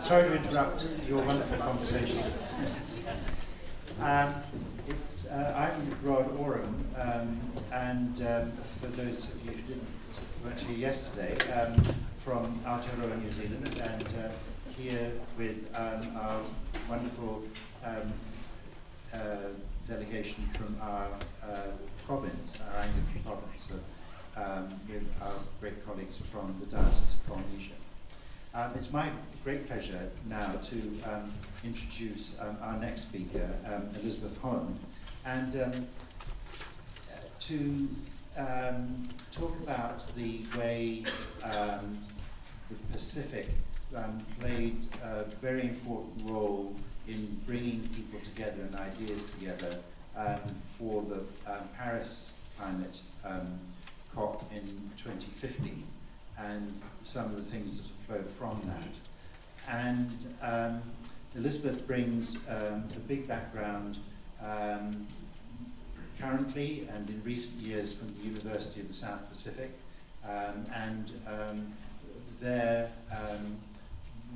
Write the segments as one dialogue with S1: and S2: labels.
S1: Sorry to interrupt your wonderful conversation. I'm Rod Oram, and for those of you who weren't here yesterday, from Aotearoa, New Zealand, and here with our wonderful delegation from our province, our Anglican province, with our great colleagues from the Diocese of Polynesia. It's my great pleasure now to introduce our next speaker, Elisabeth Holland, and to talk about the way the Pacific played a very important role in bringing people together and ideas together for the Paris climate COP in 2050, and some of the things that have flowed from that. And Elisabeth brings a big background currently and in recent years from the University of the South Pacific, and they're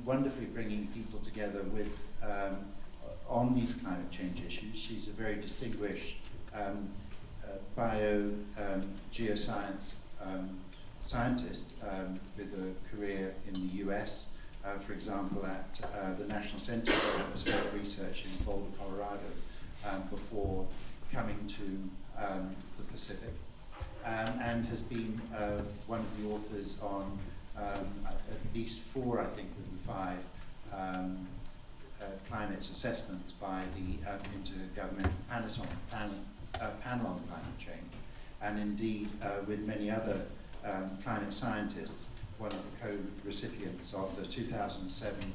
S1: wonderfully bringing people together with on these climate change issues. She's a very distinguished geoscience scientist with a career in the US, for example, at the National Center for Atmospheric Research in Boulder, Colorado, before coming to the Pacific, and has been one of the authors on at least 4, I think, of the 5 climate assessments by the Intergovernmental Panel on Climate Change, and indeed with many other climate scientists, one of the co-recipients of the 2007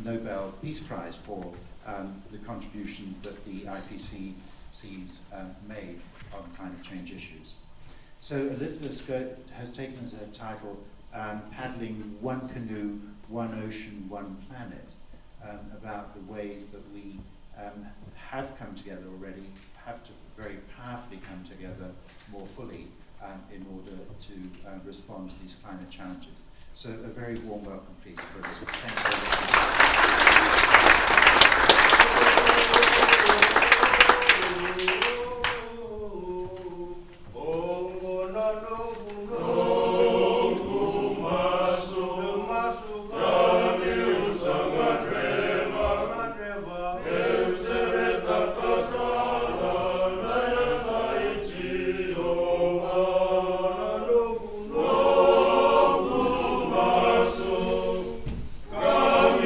S1: Nobel Peace Prize for the contributions that the IPCC's made on climate change issues. So Elisabeth has taken as her title Paddling One Canoe, One Ocean, One Planet, about the ways that we have come together already, have to very powerfully come together more fully in order to respond to these climate challenges. So a very warm welcome, please, for Elisabeth. Thanks very much.
S2: Oh,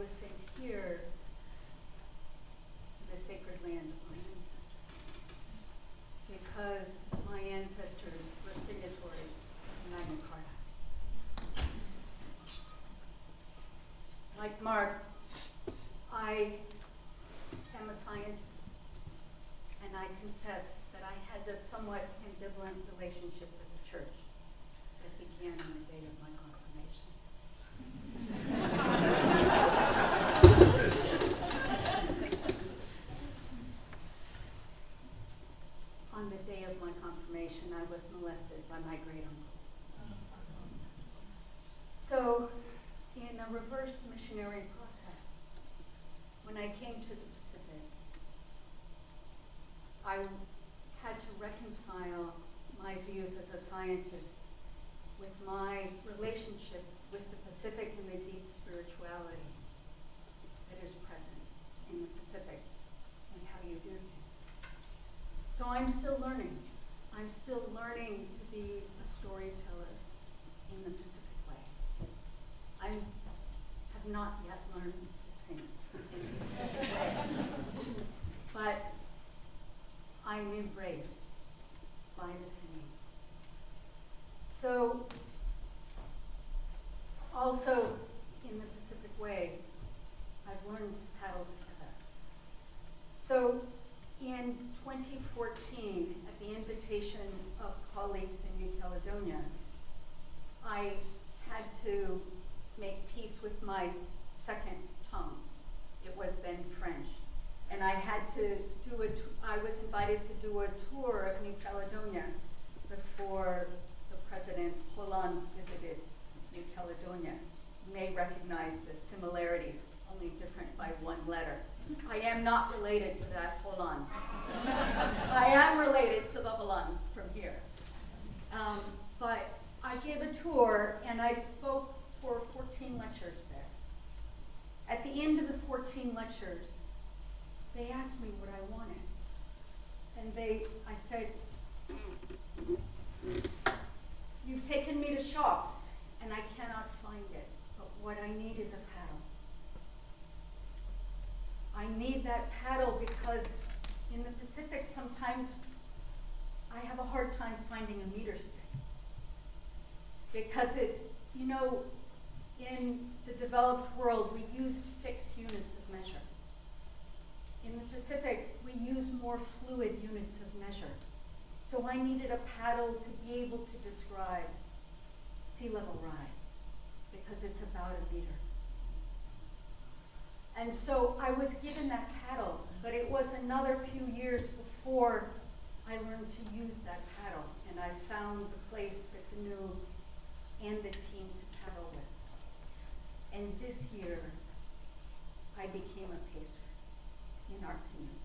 S2: was sent here to the sacred land of my ancestors, because my ancestors were signatories of Magna Carta. Like Mark, I am a scientist, and I confess that I had a somewhat ambivalent relationship with the church that began on the day of my confirmation. On the day of my confirmation, I was molested by my great uncle. So, in a reverse missionary process, when I came to the Pacific, I had to reconcile my views as a scientist with my relationship with the Pacific and the deep spirituality that is present in the Pacific and how you do things. So I'm still learning. I'm still learning to be a storyteller in the Pacific way. I have not yet learned to sing in the Pacific way, but I'm embraced by the singing. So, also in the Pacific way, I've learned to paddle together. So, in 2014, at the invitation of colleagues in New Caledonia, I had to make peace with my second tongue. It was then French. And I had to do I was invited to do a tour of New Caledonia before the President Holland visited New Caledonia. You may recognize the similarities, only different by one letter. I am not related to that Holland. I am related to the Hollands from here. But I gave a tour and I spoke for 14 lectures there. At the end of the 14 lectures, they asked me what I wanted. And I said, you've taken me to shops and I cannot find it, but what I need is a paddle. I need that paddle because in the Pacific sometimes I have a hard time finding a meter stick. Because it's, in the developed world we used fixed units of measure. In the Pacific, we use more fluid units of measure. So I needed a paddle to be able to describe sea level rise, because it's about a meter. And so I was given that paddle, but it was another few years before I learned to use that paddle, and I found the place, the canoe, and the team to paddle with. And this year, I became a pacer in our canoe.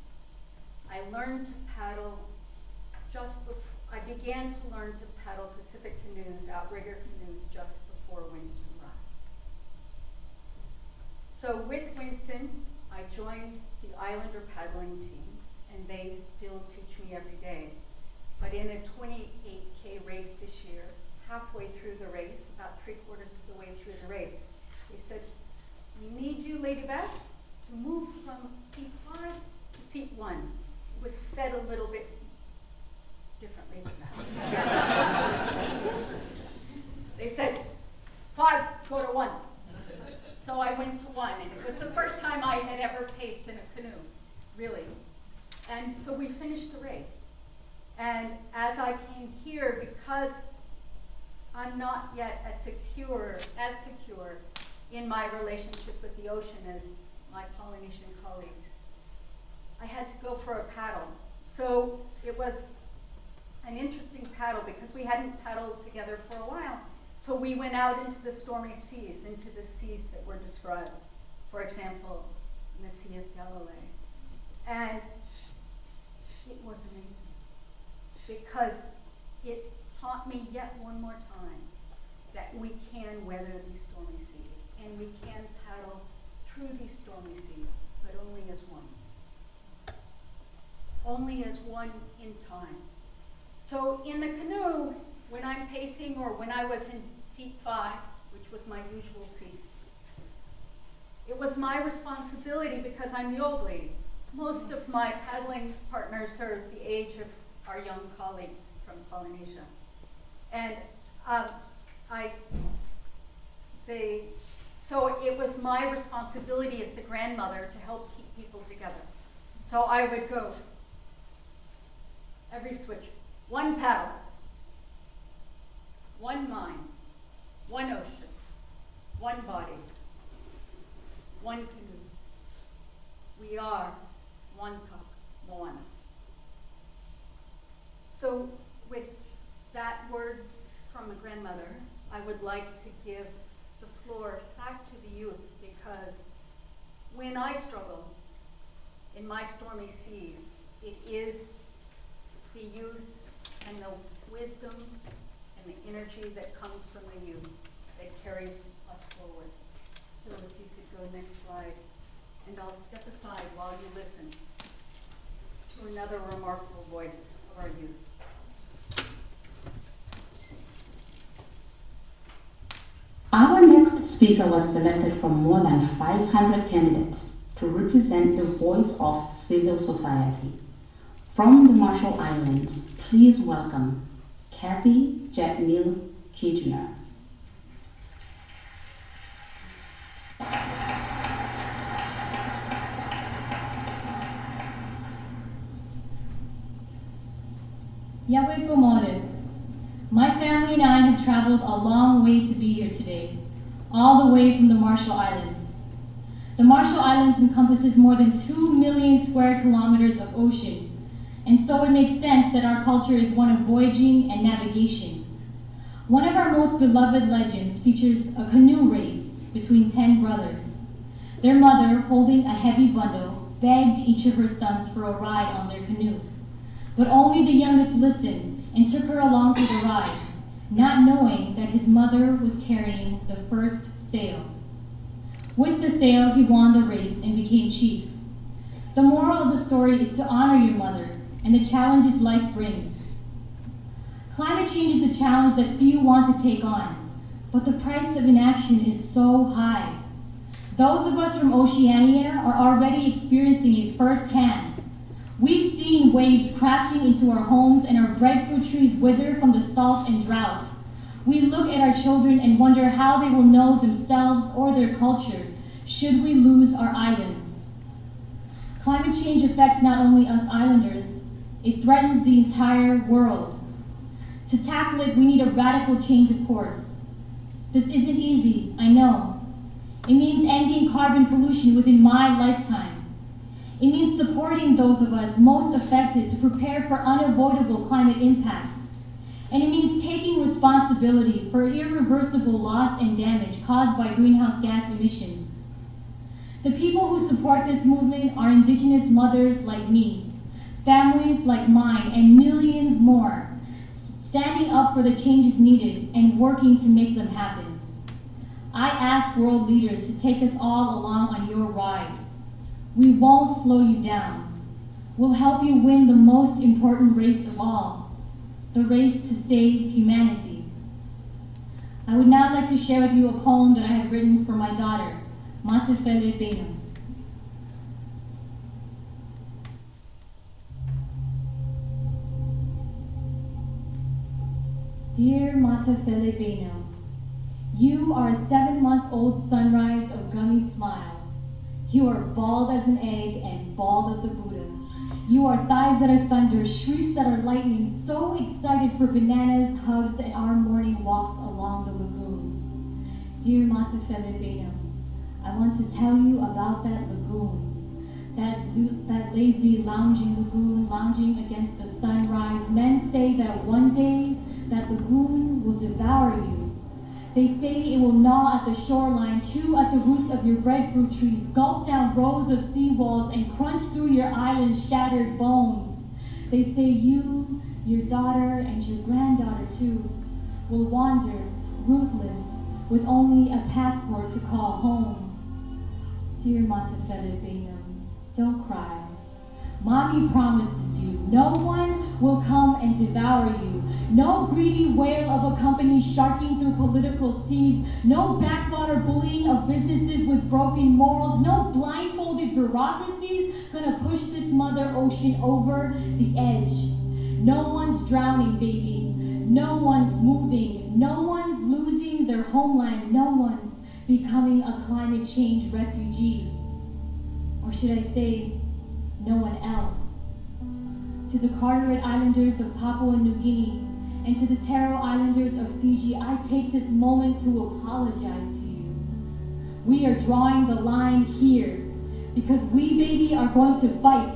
S2: I learned to paddle I began to learn to paddle Pacific canoes, outrigger canoes, just before Winston arrived. So with Winston, I joined the Islander paddling team, and they still teach me every day. But in a 28K race this year, halfway through the race, about 3/4 of the way through the race, they said, we need you, Elisabeth, to move from seat 5 to seat 1. It was said a little bit differently than that. They said, 5, go to 1. So I went to 1, and it was the first time I had ever paced in a canoe, really. And so we finished the race. And as I came here, because I'm not yet as secure in my relationship with the ocean as my Polynesian colleagues, I had to go for a paddle. So it was an interesting paddle because we hadn't paddled together for a while. So we went out into the stormy seas, into the seas that were described. For example, the Sea of Galilee. And it was amazing because it taught me yet one more time that we can weather these stormy seas and we can paddle through these stormy seas, but only as one. Only as one in time. So in the canoe, when I'm pacing or when I was in seat 5, which was my usual seat, it was my responsibility because I'm the old lady. Most of my paddling partners are the age of our young colleagues from Polynesia. And so it was my responsibility as the grandmother to help keep people together. So I would go every switch, one paddle, one mind, one ocean, one body, one canoe. We are one cup, Moana. So with that word from a grandmother, I would like to give the floor back to the youth, because when I struggle in my stormy seas, it is the youth and the wisdom and the energy that comes from the youth that carries us forward. So if you could go next slide, and I'll step aside while you listen to another remarkable voice of our youth.
S3: Our next speaker was selected from more than 500 candidates to represent the voice of civil society. From the Marshall Islands, please welcome Kathy Jatnil Kijner.
S4: Yahweh Gomode. My family and I have traveled a long way to be here today, all the way from the Marshall Islands. The Marshall Islands encompasses more than 2 million square kilometers of ocean, and so it makes sense that our culture is one of voyaging and navigation. One of our most beloved legends features a canoe race between 10 brothers. Their mother, holding a heavy bundle, begged each of her sons for a ride on their canoe. But only the youngest listened and took her along for the ride, not knowing that his mother was carrying the first sail. With the sail, he won the race and became chief. The moral of the story is to honor your mother and the challenges life brings. Climate change is a challenge that few want to take on, but the price of inaction is so high. Those of us from Oceania are already experiencing it firsthand. We've seen waves crashing into our homes and our breadfruit trees wither from the salt and drought. We look at our children and wonder how they will know themselves or their culture should we lose our islands. Climate change affects not only us islanders, it threatens the entire world. To tackle it, we need a radical change of course. This isn't easy, I know. It means ending carbon pollution within my lifetime. It means supporting those of us most affected to prepare for unavoidable climate impacts. And it means taking responsibility for irreversible loss and damage caused by greenhouse gas emissions. The people who support this movement are Indigenous mothers like me, families like mine, and millions more, standing up for the changes needed and working to make them happen. I ask world leaders to take us all along on your ride. We won't slow you down. We'll help you win the most important race of all, the race to save humanity. I would now like to share with you a poem that I have written for my daughter, Matefele Beno. Dear Matefele Beno, you are a 7-month-old sunrise of gummy smiles. You are bald as an egg and bald as a Buddha. You are thighs that are thunder, shrieks that are lightning, so excited for bananas, hugs, and our morning walks along the lagoon. Dear Matefele Beno, I want to tell you about that lagoon, that lazy lounging lagoon, lounging against the sunrise. Men say that one day that lagoon will devour you. They say it will gnaw at the shoreline, chew at the roots of your breadfruit trees, gulp down rows of seawalls, and crunch through your island's shattered bones. They say you, your daughter, and your granddaughter too, will wander, rootless, with only a passport to call home. Dear Matefele Beno, don't cry. Mommy promises you, no one will come and devour you. No greedy whale of a company sharking through political seas. No backwater bullying of businesses with broken morals. No blindfolded bureaucracies gonna push this mother ocean over the edge. No one's drowning, baby. No one's moving. No one's losing their homeland. No one's becoming a climate change refugee. Or should I say, no one else. To the Carteret Islanders of Papua New Guinea and to the Taro Islanders of Fiji, I take this moment to apologize to you. We are drawing the line here because we, baby, are going to fight.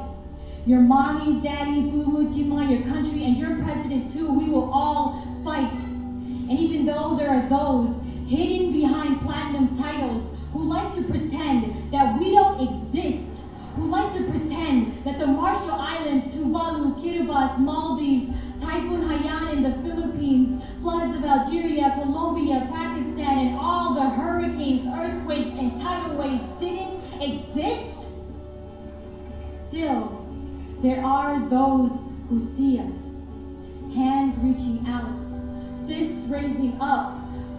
S4: Your mommy, daddy, boo-boo, Jima, your country, and your president too, we will all fight. And even though there are those hidden behind platinum titles who like to pretend that we don't exist, who like to pretend that the Marshall Islands, Tuvalu, Kiribati, Maldives, Typhoon Haiyan in the Philippines, floods of Algeria, Colombia, Pakistan, and all the hurricanes, earthquakes, and tidal waves didn't exist. Still, there are those who see us, hands reaching out, fists raising up,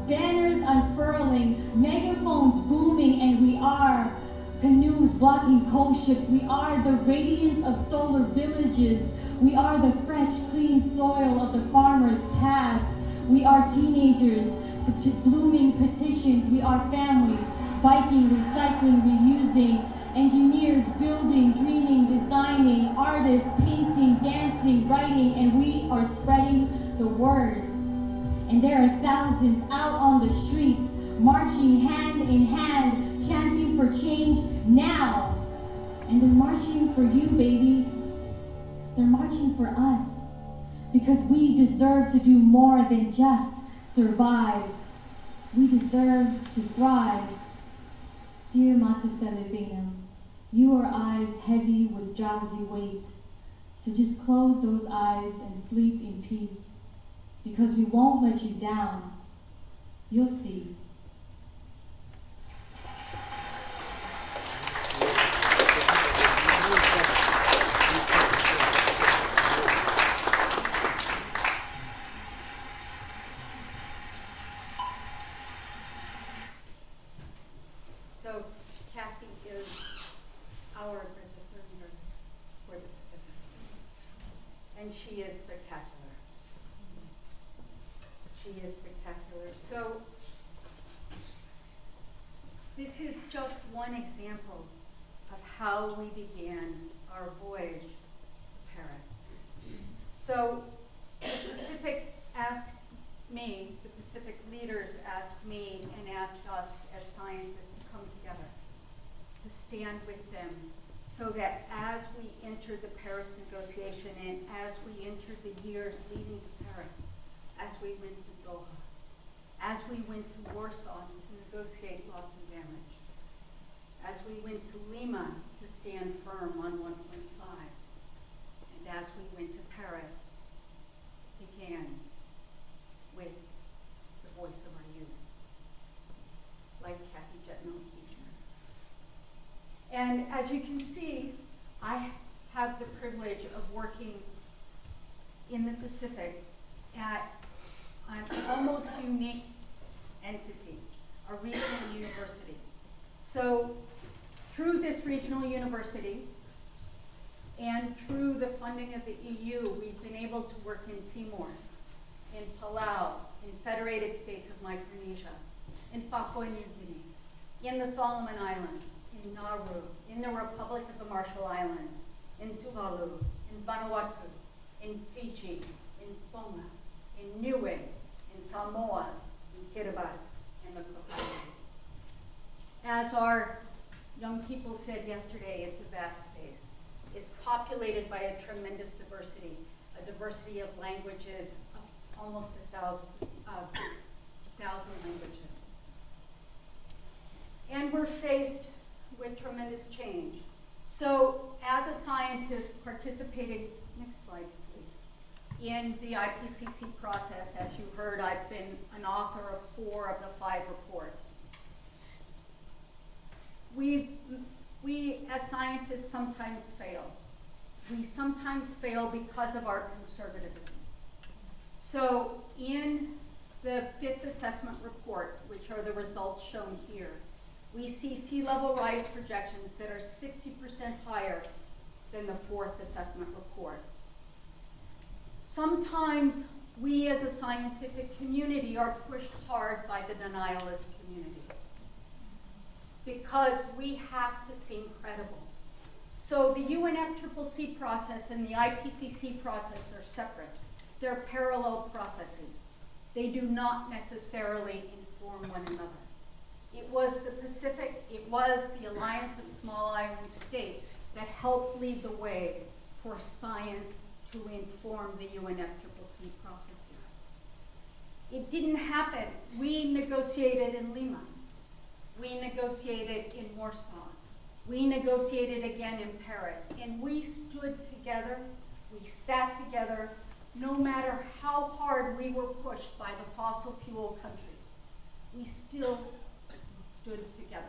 S4: banners unfurling, megaphones booming, and we are canoes blocking coast ships. We are the radiance of solar villages. We are the fresh, clean soil of the farmers past. We are teenagers, blooming petitions. We are families, biking, recycling, reusing, engineers, building, dreaming, designing, artists, painting, dancing, writing, and we are spreading the word. And there are thousands out on the streets, marching hand in hand, chanting for change now. And they're marching for you, baby. They're marching for us. Because we deserve to do more than just survive. We deserve to thrive. Dear Mata Filipino, you are eyes heavy with drowsy weight. So just close those eyes and sleep in peace. Because we won't let you down. You'll see.
S2: So Kathy is our Greta Thunberg for the Pacific. And she is spectacular. She is spectacular. So this is just one example of how we began our voyage to Paris. So the Pacific asked me, the Pacific leaders asked me and asked us as scientists to come together, to stand with them, so that as we entered the Paris negotiation and as we entered the years leading to Paris, as we went to Doha, as we went to Warsaw to negotiate loss and damage, as we went to Lima to stand firm on 1.5, and as we went to Paris, began with the voice of our youth, like Kathy Jetnall-Kirchner. And as you can see, I have the privilege of working in the Pacific at an almost unique entity, a regional university. So through this regional university and through the funding of the EU, we've been able to work in Timor, in Palau, in Federated States of Micronesia, in Papua New Guinea, in the Solomon Islands, in Nauru, in the Republic of the Marshall Islands, in Tuvalu, in Vanuatu, in Fiji, in Tonga, in Niue, in Samoa, in Kiribati, and the Cook Islands. As our young people said yesterday, it's a vast space. It's populated by a tremendous diversity, a diversity of languages, of almost 1,000 languages. And we're faced with tremendous change. So as a scientist participating, next slide please, in the IPCC process, as you heard, I've been an author of 4 of the 5 reports. We as scientists sometimes fail. we sometimes fail because of our conservatism. So in the fifth assessment report, which are the results shown here, we see sea level rise projections that are 60% higher than the fourth assessment report. Sometimes we as a scientific community are pushed hard by the denialist community because we have to seem credible. So the UNFCCC process and the IPCC process are separate. They're parallel processes. They do not necessarily inform one another. It was the Alliance of Small Island States that helped lead the way for science to inform the UNFCCC processes. It didn't happen. We negotiated in Lima. We negotiated in Warsaw. We negotiated again in Paris. And we stood together, we sat together, no matter how hard we were pushed by the fossil fuel countries. We still stood together.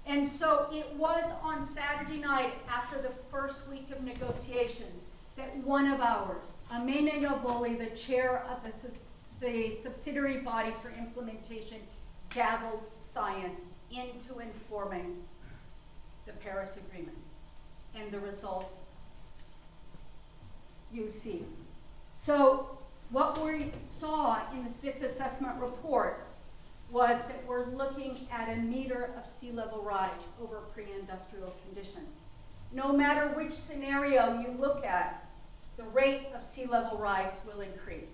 S2: And so it was on Saturday night after the first week of negotiations that one of ours, Amena Yavoli, the chair of the subsidiary body for implementation, dabbled science into informing the Paris Agreement. And the results you see. So what we saw in the fifth assessment report was that we're looking at a meter of sea level rise over pre-industrial conditions. No matter which scenario you look at, the rate of sea level rise will increase.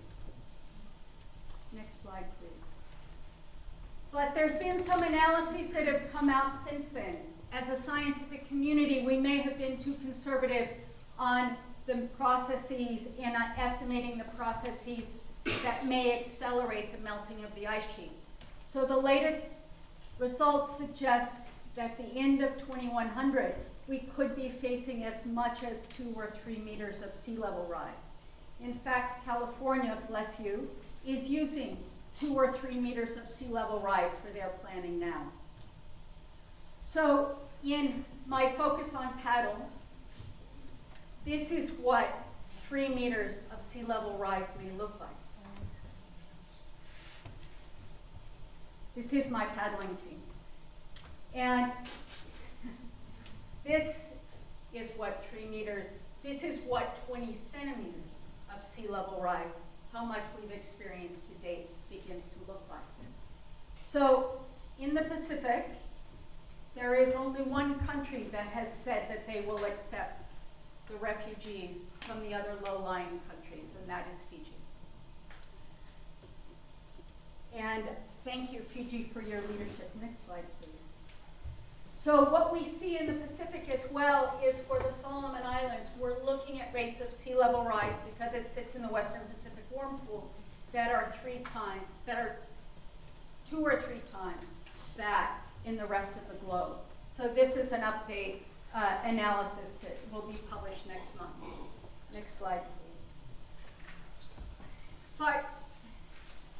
S2: Next slide, please. But there's been some analyses that have come out since then. As a scientific community, we may have been too conservative on the processes and estimating the processes that may accelerate the melting of the ice sheets. So the latest results suggest that the end of 2100, we could be facing as much as 2 or 3 meters of sea level rise. In fact, California, bless you, is using 2 or 3 meters of sea level rise for their planning now. So in my focus on paddles, this is what 3 meters of sea level rise may look like. This is my paddling team. And this is what 3 meters, this is what 20 centimeters of sea level rise, how much we've experienced to date, begins to look like. So in the Pacific, there is only one country that has said that they will accept the refugees from the other low-lying countries, and that is Fiji. And thank you, Fiji, for your leadership. Next slide, please. So what we see in the Pacific as well is for the Solomon Islands, we're looking at rates of sea level rise because it sits in the Western Pacific warm pool that are 2 or 3 times that in the rest of the globe. So this is an update analysis that will be published next month. Next slide, please. But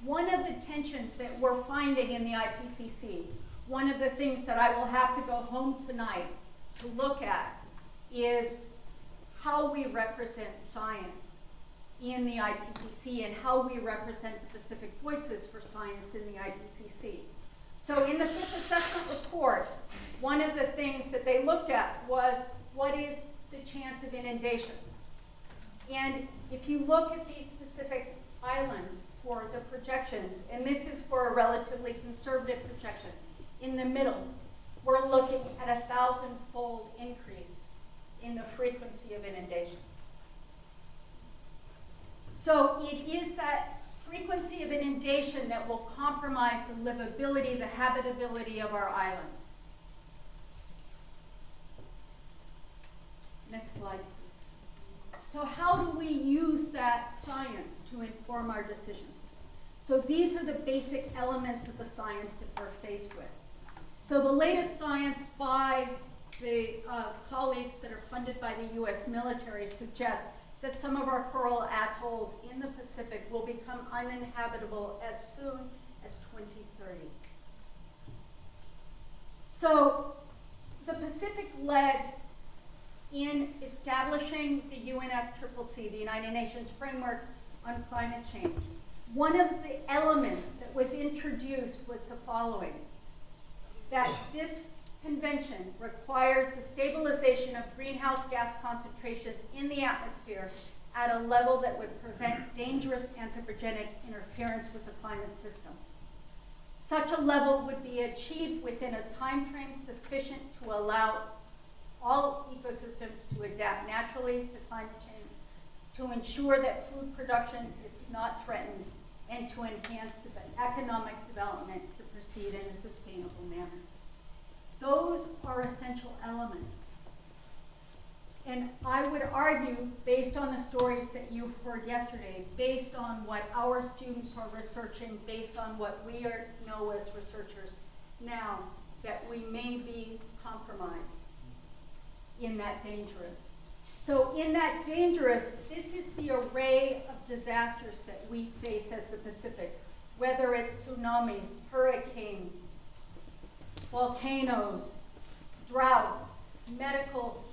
S2: one of the tensions that we're finding in the IPCC, one of the things that I will have to go home tonight to look at is how we represent science in the IPCC and how we represent the Pacific voices for science in the IPCC. So in the fifth assessment report, one of the things that they looked at was what is the chance of inundation? And if you look at these specific islands for the projections, and this is for a relatively conservative projection, in the middle, we're looking at a 1,000-fold increase in the frequency of inundation. So it is that frequency of inundation that will compromise the livability, the habitability of our islands. Next slide, please. So how do we use that science to inform our decisions? So these are the basic elements of the science that we're faced with. So the latest science by the colleagues that are funded by the US military suggests that some of our coral atolls in the Pacific will become uninhabitable as soon as 2030. So the Pacific led in establishing the UNFCCC, the United Nations Framework on Climate Change, one of the elements that was introduced was the following: that this convention requires the stabilization of greenhouse gas concentrations in the atmosphere at a level that would prevent dangerous anthropogenic interference with the climate system. Such a level would be achieved within a time frame sufficient to allow all ecosystems to adapt naturally to climate change, to ensure that food production is not threatened, and to enhance economic development to proceed in a sustainable manner. Those are essential elements. And I would argue, based on the stories that you've heard yesterday, based on what our students are researching, based on what we know as researchers now, that we may be compromised in that dangerous. So in that dangerous, this is the array of disasters that we face as the Pacific, whether it's tsunamis, hurricanes, volcanoes, droughts, medical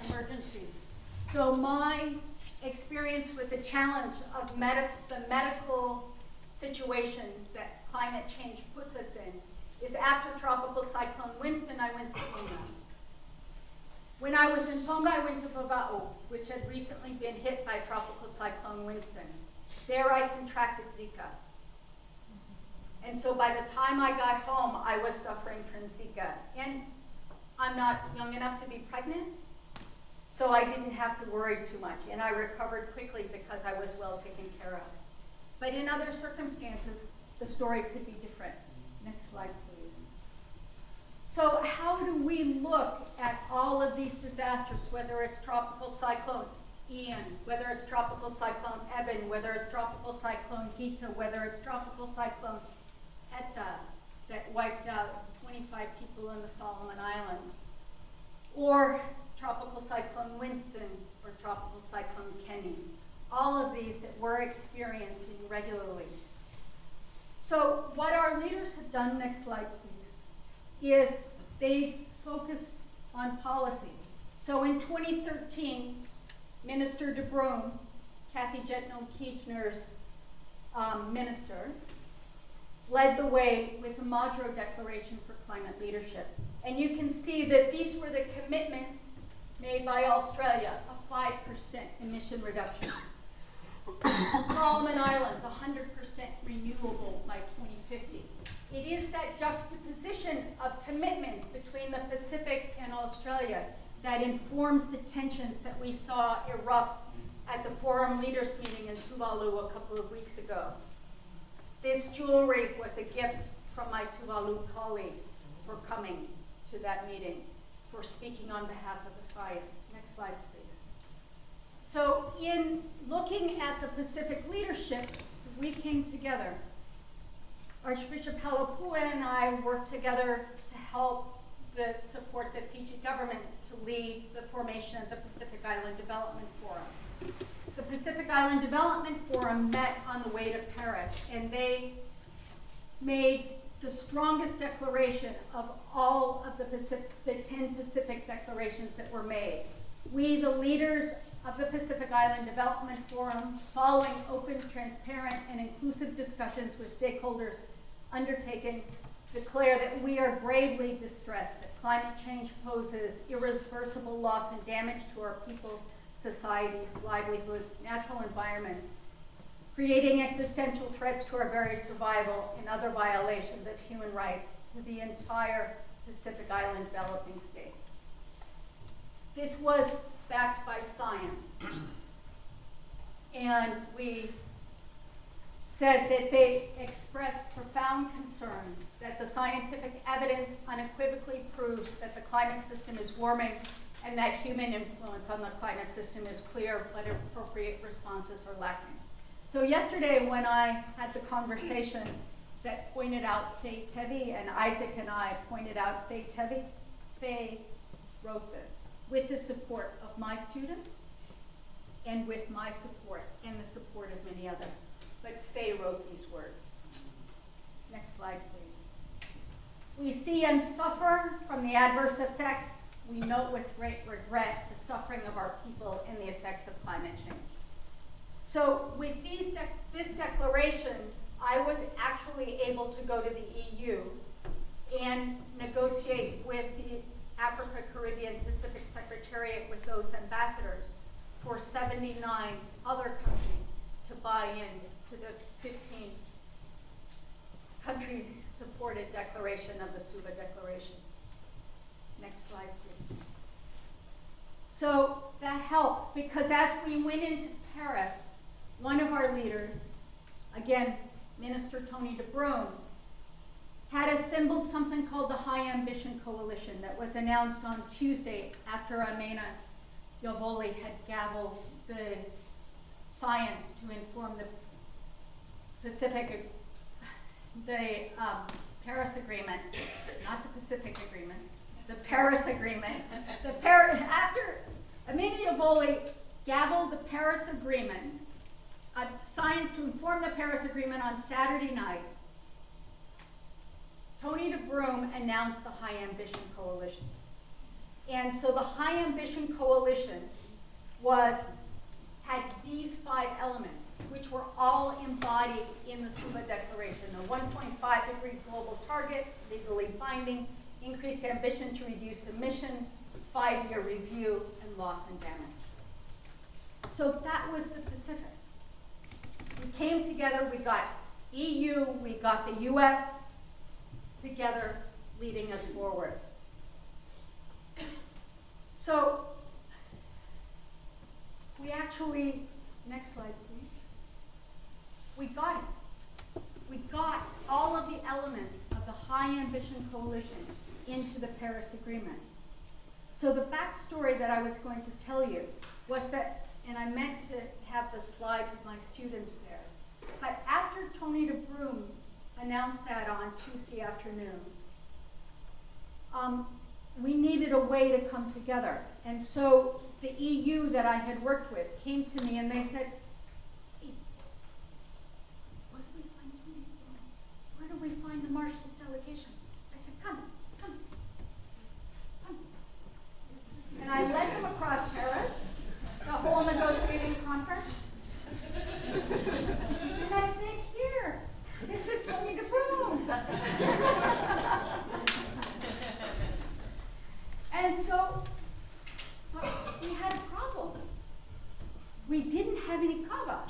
S2: emergencies. So my experience with the challenge of the medical situation that climate change puts us in is after Tropical Cyclone Winston, I went to Tonga. When I was in Tonga, I went to Vava'o, which had recently been hit by Tropical Cyclone Winston. There I contracted Zika. And so by the time I got home, I was suffering from Zika. And I'm not young enough to be pregnant, so I didn't have to worry too much. And I recovered quickly because I was well taken care of. But in other circumstances, the story could be different. Next slide, please. So how do we look at all of these disasters, whether it's Tropical Cyclone Ian, whether it's Tropical Cyclone Evan, whether it's Tropical Cyclone Gita, whether it's Tropical Cyclone Eta that wiped out 25 people in the Solomon Islands, or Tropical Cyclone Winston, or Tropical Cyclone Kenny. All of these that we're experiencing regularly. So what our leaders have done, next slide please, is they've focused on policy. So in 2013, Minister de Bruyn, Kathy Jetno-Kirchner's minister, led the way with the Madro Declaration for Climate Leadership. And you can see that these were the commitments made by Australia, a 5% emission reduction. Solomon Islands, 100% renewable by 2050. It is that juxtaposition of commitments between the Pacific and Australia that informs the tensions that we saw erupt at the Forum Leaders meeting in Tuvalu a couple of weeks ago. This jewelry was a gift from my Tuvalu colleagues for coming to that meeting, for speaking on behalf of the science. Next slide, please. So in looking at the Pacific leadership, we came together. Archbishop Halapua and I worked together to help support the Fiji government to lead the formation of the Pacific Island Development Forum. The Pacific Island Development Forum met on the way to Paris, and they made the strongest declaration of all of the 10 Pacific declarations that were made. We, the leaders of the Pacific Island Development Forum, following open, transparent, and inclusive discussions with stakeholders undertaken, declare that we are gravely distressed that climate change poses irreversible loss and damage to our people, societies, livelihoods, natural environments, creating existential threats to our very survival and other violations of human rights to the entire Pacific Island developing states. This was backed by science. And we said that they expressed profound concern that the scientific evidence unequivocally proves that the climate system is warming and that human influence on the climate system is clear, but appropriate responses are lacking. So yesterday when I had the conversation that pointed out Faye Tevye, and Isaac and I pointed out Faye Tevye, Faye wrote this with the support of my students and with my support and the support of many others. But Faye wrote these words. Next slide, please. We see and suffer from the adverse effects we note with great regret the suffering of our people and the effects of climate change. So with this declaration, I was actually able to go to the EU and negotiate with the Africa, Caribbean, Pacific Secretariat with those ambassadors for 79 other countries to buy in to the 15 country supported declaration of the Suva Declaration. Next slide, please. So that helped because as we went into Paris, one of our leaders, again, Minister Tony de Bruyn, had assembled something called the High Ambition Coalition that was announced on Tuesday after Amena Yovoli had gavelled the science to inform the Paris Agreement, not the Pacific Agreement, the Paris Agreement. After Amena Yovoli gavelled the Paris Agreement, science to inform the Paris Agreement on Saturday night, Tony de Bruyn announced the High Ambition Coalition. And so the High Ambition Coalition had these 5 elements, which were all embodied in the Suva Declaration. The 1.5 degree global target, legally binding, increased ambition to reduce emission, 5-year review, and loss and damage. So that was the Pacific. We came together, we got EU, we got the US together, leading us forward. So we actually, next slide please. We got it. We got all of the elements of the High Ambition Coalition into the Paris Agreement. So the backstory that I was going to tell you was that, and I meant to have the slides of my students there, but after Tony de Bruyn announced that on Tuesday afternoon, we needed a way to come together. And so the EU that I had worked with came to me and they said, hey, where do we find the Marshall's delegation? I said, come. And I led them across Paris, the whole negotiating conference. And I said, here, this is Tony de Bruyn. And so we had a problem. We didn't have any kava.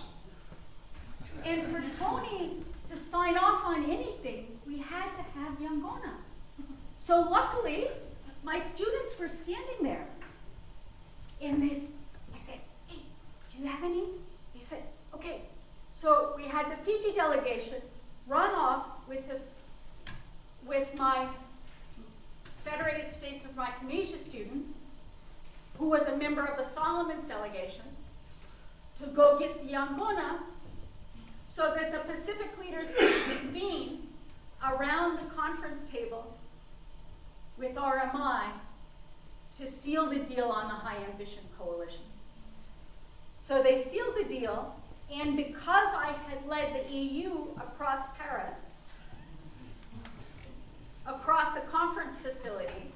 S2: And for Tony to sign off on anything, we had to have Yangona. So luckily, my students were standing there. And I said, hey, do you have any? They said, okay. So we had the Fiji delegation run off with my Federated States of Micronesia student, who was a member of the Solomons delegation, to go get the Yangona so that the Pacific leaders could convene around the conference table with RMI to seal the deal on the High Ambition Coalition. So they sealed the deal, and because I had led the EU across Paris, across the conference facility,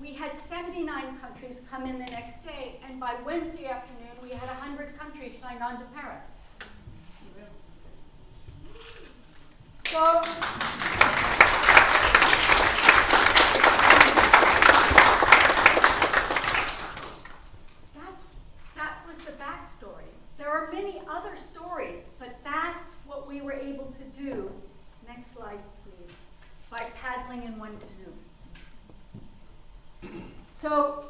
S2: we had 79 countries come in the next day, and by Wednesday afternoon, we had 100 countries signed on to Paris. So, that was the backstory. There are many other stories, but that's what we were able to do. Next slide, please. By paddling in one canoe. So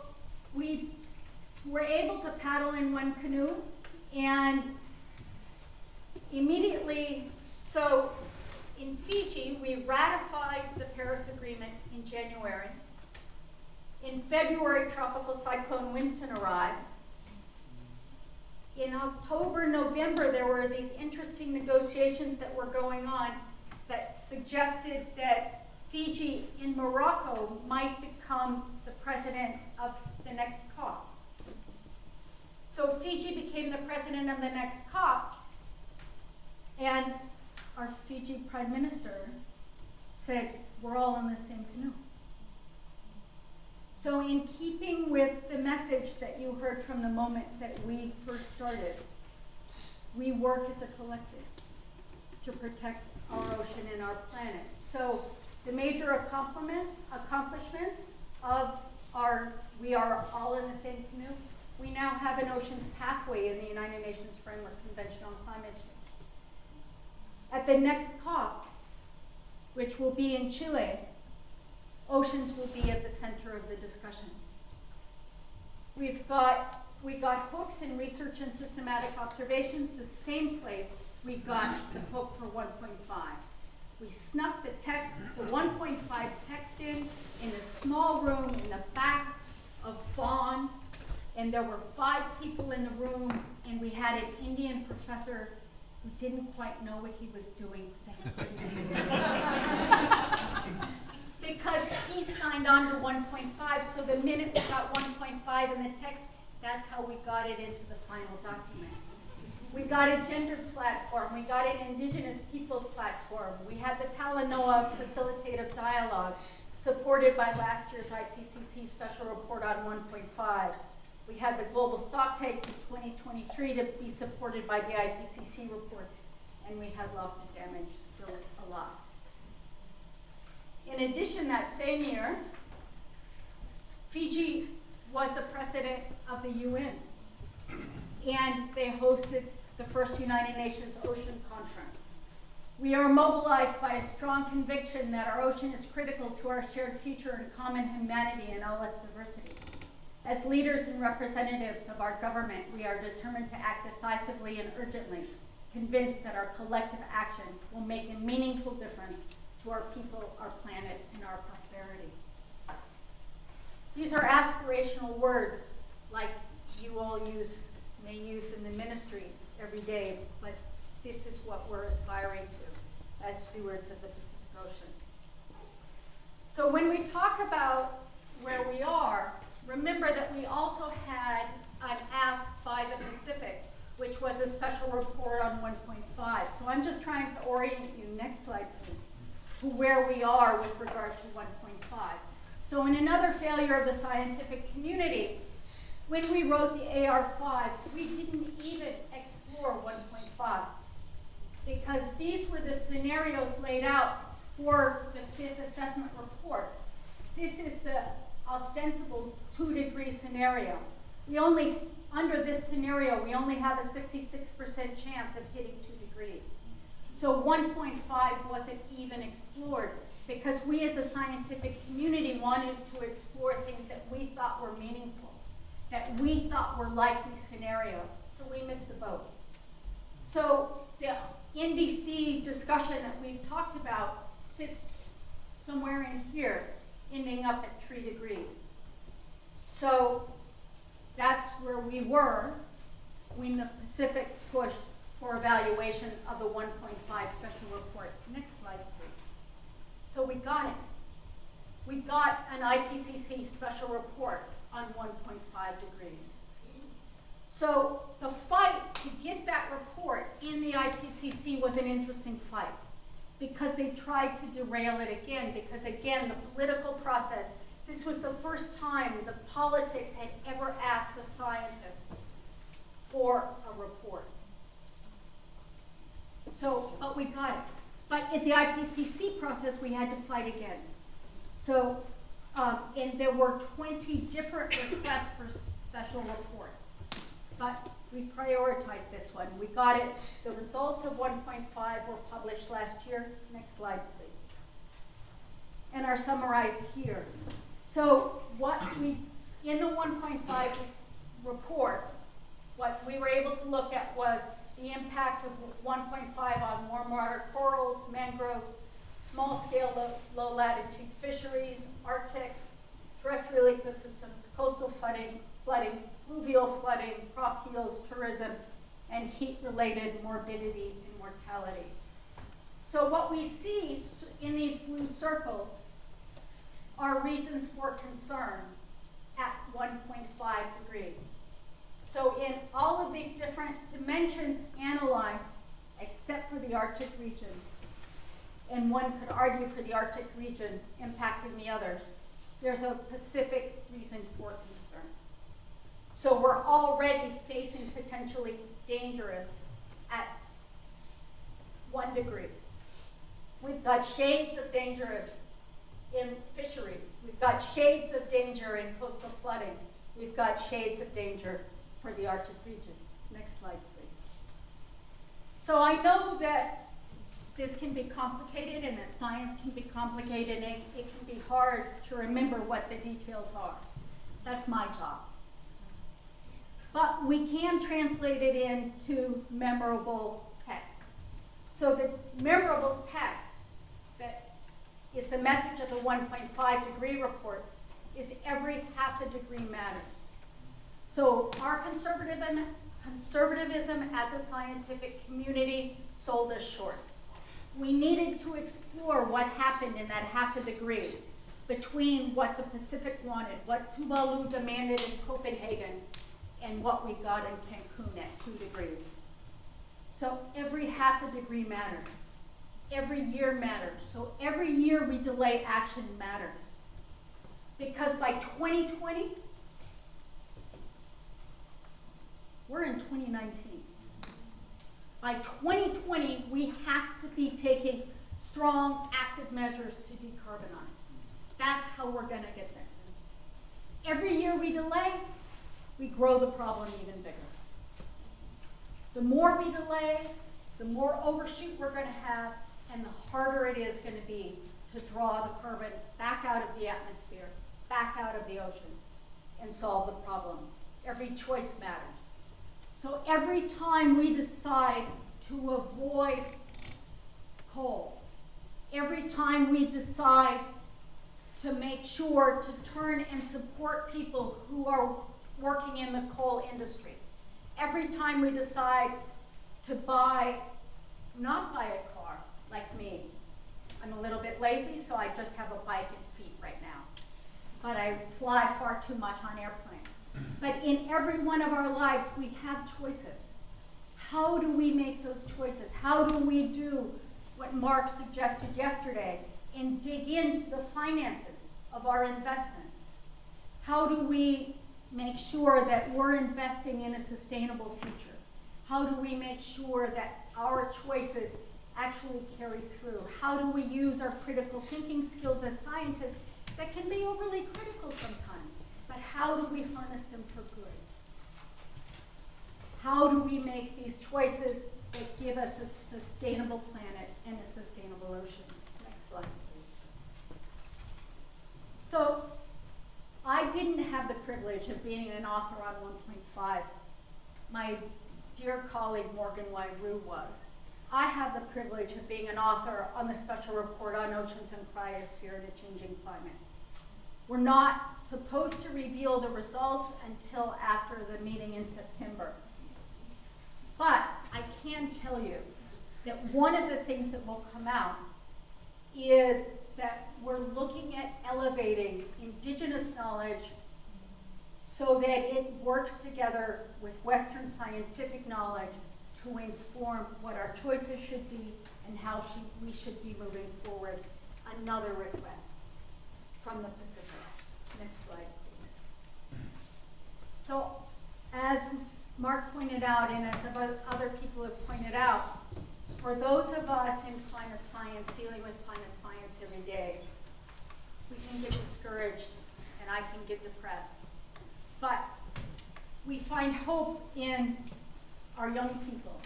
S2: we were able to paddle in one canoe, and immediately, so in Fiji, we ratified the Paris Agreement in January. In February, Tropical Cyclone Winston arrived. In October, November, there were these interesting negotiations that were going on that suggested that Fiji in Morocco might become the president of the next COP. So Fiji became the president of the next COP, and our Fiji Prime Minister said, we're all in the same canoe. So in keeping with the message that you heard from the moment that we first started, we work as a collective to protect our ocean and our planet. So the major accomplishments of we are all in the same canoe. We now have an oceans pathway in the United Nations Framework Convention on Climate Change. At the next COP, which will be in Chile, oceans will be at the center of the discussion. We got hooks in research and systematic observations, the same place we got the hook for 1.5. We snuck the 1.5 text in a small room in the back of Bonn, and there were 5 people in the room, and we had an Indian professor who didn't quite know what he was doing, thank goodness. Because he signed on to 1.5, so the minute we got 1.5 in the text, that's how we got it into the final document. We got a gender platform, we got an indigenous peoples platform, we had the Talanoa facilitative dialogue supported by last year's IPCC special report on 1.5. We had the global stocktake for 2023 to be supported by the IPCC reports, and we had loss and damage still a lot. In addition, that same year, Fiji was the president of the UN, and they hosted the first United Nations Ocean Conference. We are mobilized by a strong conviction that our ocean is critical to our shared future and common humanity in all its diversity. As leaders and representatives of our government, we are determined to act decisively and urgently, convinced that our collective action will make a meaningful difference to our people, our planet, and our prosperity. These are aspirational words like you all may use in the ministry every day, but this is what we're aspiring to as stewards of the Pacific Ocean. So when we talk about where we are, remember that we also had an ask by the Pacific, which was a special report on 1.5. So I'm just trying to orient you, next slide please, to where we are with regard to 1.5. So in another failure of the scientific community, when we wrote the AR5, we didn't even explore 1.5 because these were the scenarios laid out for the 5th assessment report. This is the ostensible 2-degree scenario. Under this scenario, we only have a 66% chance of hitting 2 degrees. So 1.5 wasn't even explored because we as a scientific community wanted to explore things that we thought were meaningful, that we thought were likely scenarios. So we missed the boat. So the NDC discussion that we've talked about sits somewhere in here, ending up at 3 degrees. So that's where we were when the Pacific pushed for evaluation of the 1.5 special report. Next slide, please. So we got it. We got an IPCC special report on 1.5 degrees. So the fight to get that report in the IPCC was an interesting fight because they tried to derail it again because, again, the political process, this was the first time the politics had ever asked the scientists for a report. So, but we got it. But in the IPCC process, we had to fight again. So, and there were 20 different requests for special reports. But we prioritized this one. We got it. The results of 1.5 were published last year. Next slide, please. And are summarized here. So in the 1.5 report, what we were able to look at was the impact of 1.5 on warm water corals, mangroves, small-scale low-latitude fisheries, Arctic, terrestrial ecosystems, coastal flooding, fluvial flooding, crop yields, tourism, and heat-related morbidity and mortality. So what we see in these blue circles are reasons for concern at 1.5 degrees. So in all of these different dimensions analyzed, except for the Arctic region, and one could argue for the Arctic region impacting the others, there's a Pacific reason for concern. So we're already facing potentially dangerous at 1 degree. We've got shades of dangerous in fisheries. We've got shades of danger in coastal flooding. We've got shades of danger for the Arctic region. Next slide, please. So I know that this can be complicated and that science can be complicated and it can be hard to remember what the details are. That's my job. But we can translate it into memorable text. So the memorable text that is the message of the 1.5 degree report is every half a degree matters. So our conservatism as a scientific community sold us short. We needed to explore what happened in that half a degree between what the Pacific wanted, what Tuvalu demanded in Copenhagen, and what we got in Cancun at 2 degrees. So every half a degree matters. Every year matters. So every year we delay action matters. Because by 2020, we're in 2019. By 2020, we have to be taking strong, active measures to decarbonize. That's how we're gonna get there. Every year we delay, we grow the problem even bigger. The more we delay, the more overshoot we're gonna have, and the harder it is gonna be to draw the carbon back out of the atmosphere, back out of the oceans, and solve the problem. Every choice matters. So every time we decide to avoid coal, every time we decide to make sure to turn and support people who are working in the coal industry, every time we decide to not buy a car like me. I'm a little bit lazy, so I just have a bike and feet right now. But I fly far too much on airplanes. But in every one of our lives, we have choices. How do we make those choices? How do we do what Mark suggested yesterday and dig into the finances of our investments? How do we make sure that we're investing in a sustainable future? How do we make sure that our choices actually carry through? How do we use our critical thinking skills as scientists that can be overly critical sometimes, but how do we harness them for good? How do we make these choices that give us a sustainable planet and a sustainable ocean? Next slide, please. So, I didn't have the privilege of being an author on 1.5. My dear colleague Morgan Y. Rue was. I have the privilege of being an author on the special report on oceans and cryosphere and a changing climate. We're not supposed to reveal the results until after the meeting in September. But I can tell you that one of the things that will come out is that we're looking at elevating indigenous knowledge so that it works together with Western scientific knowledge to inform what our choices should be and how we should be moving forward. Another request from the Pacific. Next slide, please. So, as Mark pointed out, and as other people have pointed out, for those of us in climate science, dealing with climate science every day, we can get discouraged and I can get depressed. But we find hope in our young people.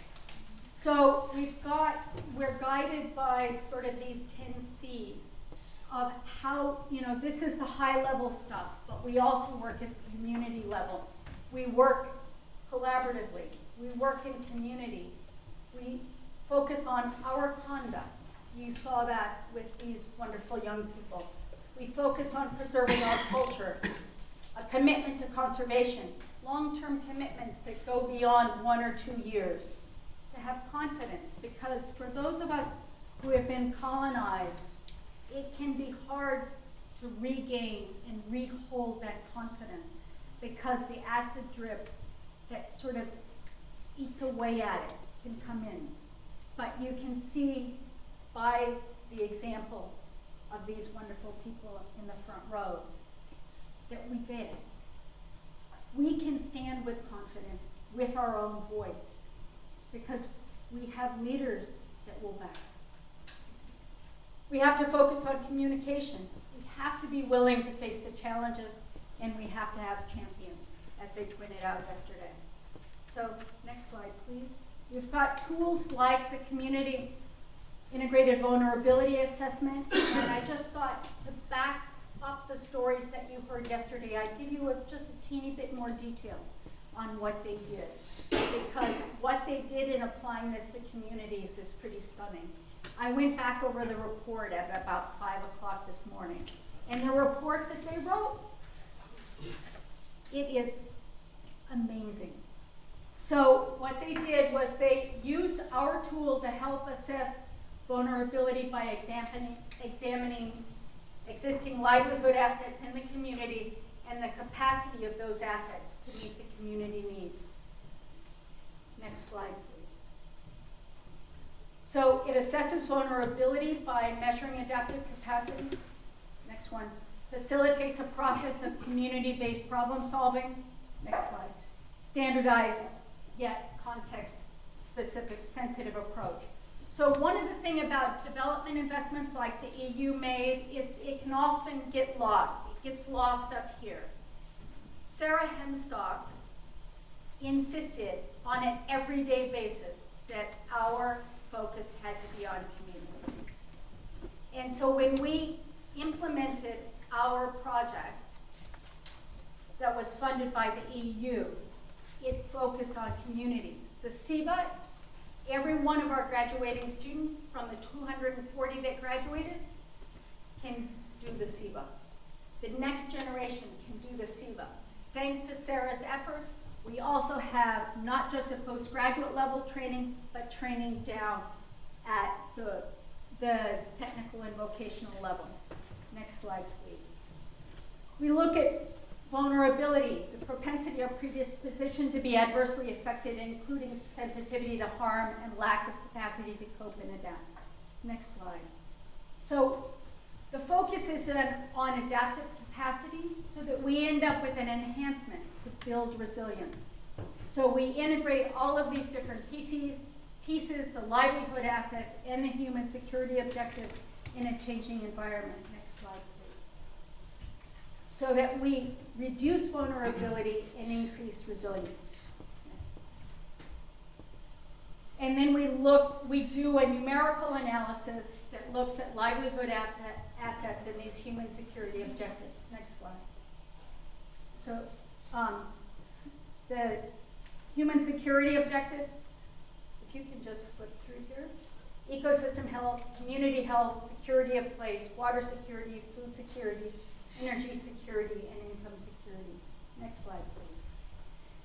S2: So we're guided by sort of these 10 C's of how, this is the high level stuff, but we also work at the community level. We work collaboratively. We work in communities. We focus on our conduct. You saw that with these wonderful young people. We focus on preserving our culture, a commitment to conservation, long-term commitments that go beyond 1 or 2 years, to have confidence, because for those of us who have been colonized, it can be hard to regain and rehold that confidence because the acid drip that sort of eats away at it can come in. But you can see by the example of these wonderful people in the front rows that we get it. We can stand with confidence, with our own voice, because we have leaders that will back us. We have to focus on communication. We have to be willing to face the challenges, and we have to have champions, as they pointed out yesterday. So, next slide, please. We've got tools like the community integrated vulnerability assessment, and I just thought to back up the stories that you heard yesterday, I'd give you just a teeny bit more detail on what they did, because what they did in applying this to communities is pretty stunning. I went back over the report at about 5 o'clock this morning, and the report that they wrote, it is amazing. So what they did was they used our tool to help assess vulnerability by examining existing livelihood assets in the community and the capacity of those assets to meet the community needs. Next slide, please. So it assesses vulnerability by measuring adaptive capacity. Next one. Facilitates a process of community-based problem solving. Next slide. Standardized, yet context-specific, sensitive approach. So one of the things about development investments like the EU made is it can often get lost. It gets lost up here. Sarah Hemstock insisted on an everyday basis that our focus had to be on communities. And so when we implemented our project that was funded by the EU, it focused on communities. The CEBA, every one of our graduating students from the 240 that graduated can do the CEBA. The next generation can do the CEBA. Thanks to Sarah's efforts, we also have not just a postgraduate level training, but training down at the technical and vocational level. Next slide, please. We look at vulnerability, the propensity or predisposition to be adversely affected, including sensitivity to harm and lack of capacity to cope and adapt. Next slide. So the focus is on adaptive capacity so that we end up with an enhancement to build resilience. So we integrate all of these different pieces, the livelihood assets, and the human security objectives in a changing environment. Next slide, please. So that we reduce vulnerability and increase resilience. Next. And then we do a numerical analysis that looks at livelihood assets and these human security objectives. Next slide. So the human security objectives, if you can just flip through here. Ecosystem health, community health, security of place, water security, food security, energy security, and income security. Next slide, please.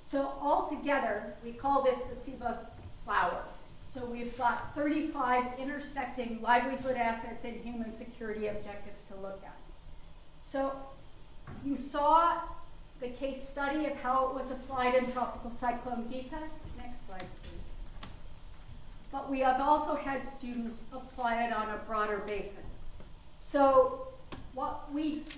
S2: So all together, we call this the CEBA flower. So we've got 35 intersecting livelihood assets and human security objectives to look at. So you saw the case study of how it was applied in Tropical Cyclone Gita. Next slide, please. But we have also had students apply it on a broader basis. So what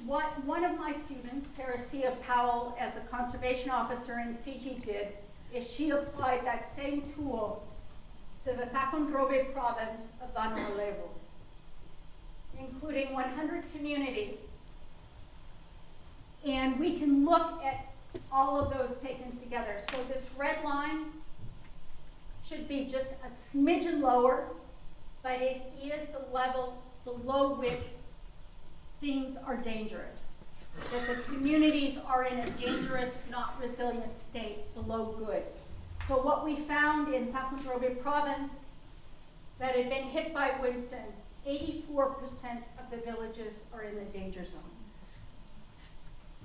S2: one of my students, Teresia Powell, as a conservation officer in Fiji did, is she applied that same tool to the Thakondrobe province of Vanuatu, including 100 communities. And we can look at all of those taken together. So this red line should be just a smidgen lower, but it is the level below which things are dangerous. That the communities are in a dangerous, not resilient state, below good. So what we found in Thakondrobe province that had been hit by Winston, 84% of the villages are in the danger zone.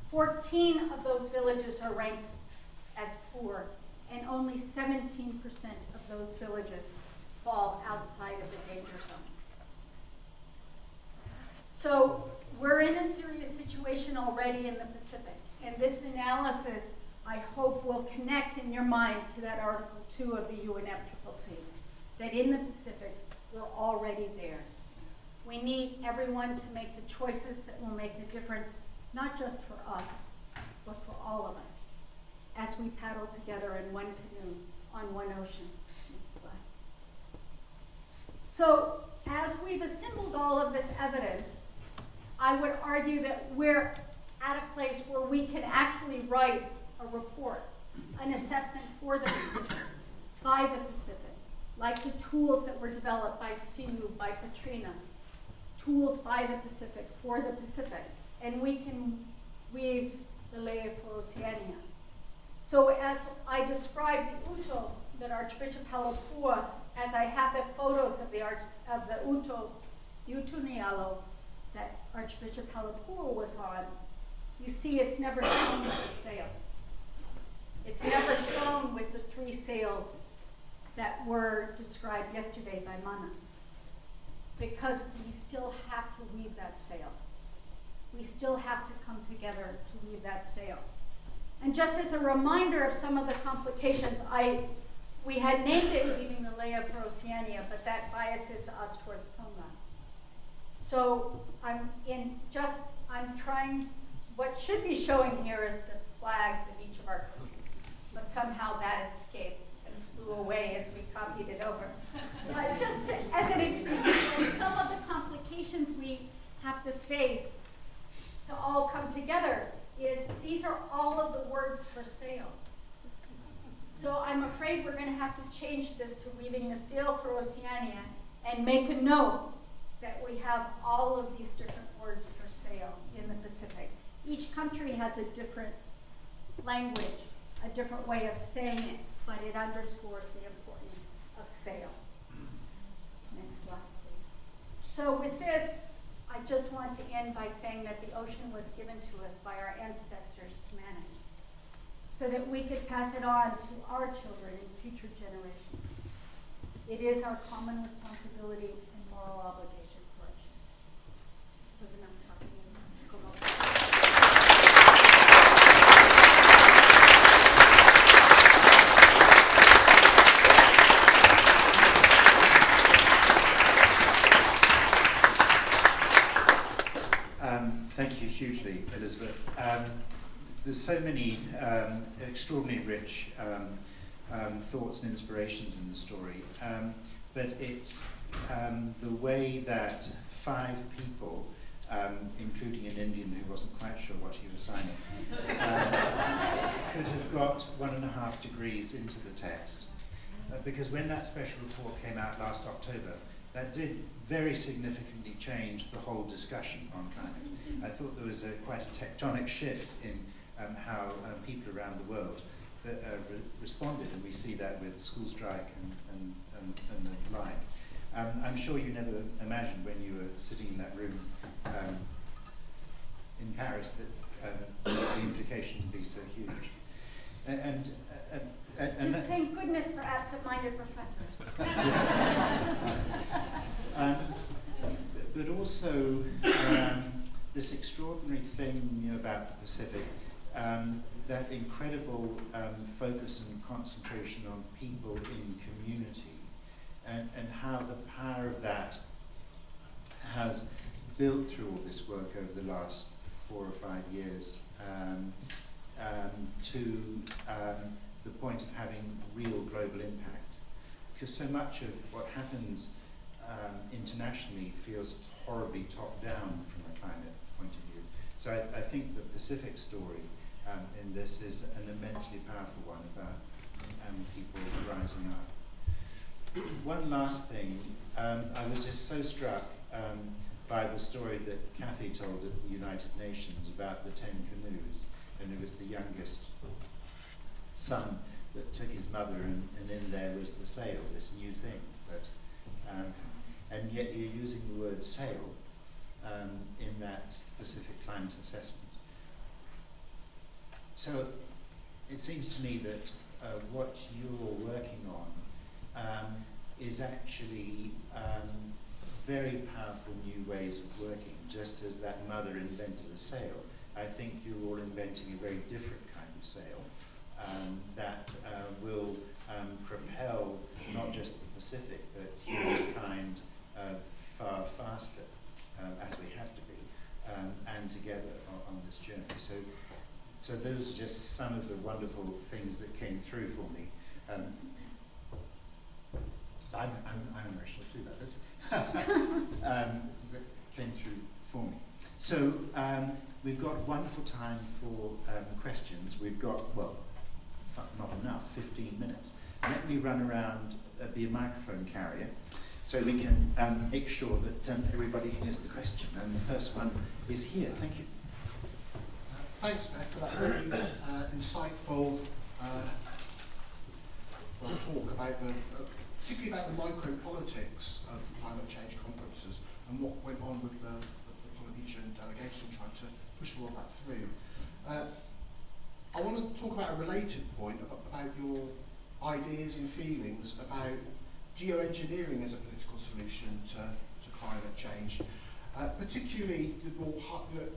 S2: 14 of those villages are ranked as poor, and only 17% of those villages fall outside of the danger zone. So we're in a serious situation already in the Pacific, and this analysis, I hope, will connect in your mind to that Article 2 of the UNFCCC, that in the Pacific, we're already there. We need everyone to make the choices that will make a difference, not just for us, we paddle together in one canoe on one ocean. Next slide. So as we've assembled all of this evidence, I would argue that we're at a place where we can actually write a report, an assessment for the Pacific, by the Pacific, like the tools that were developed by Siu, by Katrina, tools by the Pacific, for the Pacific, and we can weave the layer for Oceania. So as I described the Uto that Archbishop Halapua, as I have the photos of the Uto Nialo that Archbishop Halapua was on, you see it's never shown with a sail. It's never shown with the 3 sails that were described yesterday by Mana, because we still have to weave that sail. We still have to come together to weave that sail. And just as a reminder of some of the complications, we had named it Weaving the Layer for Oceania, but that biases us towards Tonga. So what should be showing here is the flags of each of our countries, but somehow that escaped and flew away as we copied it over. As an example, some of the complications we have to face to all come together is these are all of the words for sail. So I'm afraid we're going to have to change this to Weaving the Sail for Oceania and make a note that we have all of these different words for sail in the Pacific. Each country has a different language, a different way of saying it, but it underscores the importance of sail. Next slide, please. So with this, I just want to end by saying that the ocean was given to us by our ancestors to manage, so that we could pass it on to our children and future generations. It is our common responsibility and moral obligation for us. So then I'm talking about
S1: Thank you hugely, Elisabeth. There's so many extraordinarily rich thoughts and inspirations in the story, but it's the way that 5 people, including an Indian who wasn't quite sure what he was signing, could have got 1.5 degrees into the text. Because when that special report came out last October, that did very significantly change the whole discussion on climate. I thought there was quite a tectonic shift in how people around the world responded, and we see that with school strike and the like. I'm sure you never imagined when you were sitting in that room in Paris that the implication would be so huge.
S2: just thank goodness for absent-minded professors.
S1: But also this extraordinary thing about the Pacific, that incredible focus and concentration on people in community, and how the power of that has built through all this work over the last 4 or 5 years to the point of having real global impact. Because so much of what happens internationally feels horribly top-down from a climate point of view. So I think the Pacific story in this is an immensely powerful one about people rising up. One last thing, I was just so struck by the story that Kathy told at the United Nations about the 10 canoes, and it was the youngest son that took his mother, and in there was the sail, this new thing. And yet you're using the word sail in that Pacific climate assessment. So it seems to me that what you're working on is actually very powerful new ways of working. Just as that mother invented a sail, I think you're all inventing a very different kind of sail that will propel not just the Pacific, but humankind far faster, as we have to be, and together on this journey. So those are just some of the wonderful things that came through for me. So I'm emotional too about this. That came through for me. So we've got wonderful time for questions. We've got, well, not enough, 15 minutes. Let me run around, be a microphone carrier, so we can make sure that everybody hears the question. And the first one is here. Thank you.
S5: Thanks, Beth, for that very insightful talk about particularly about the micro-politics of climate change conferences and what went on with the Polynesian delegation trying to push all of that through. I want to talk about a related point about your ideas and feelings about geoengineering as a political solution to climate change. Particularly the more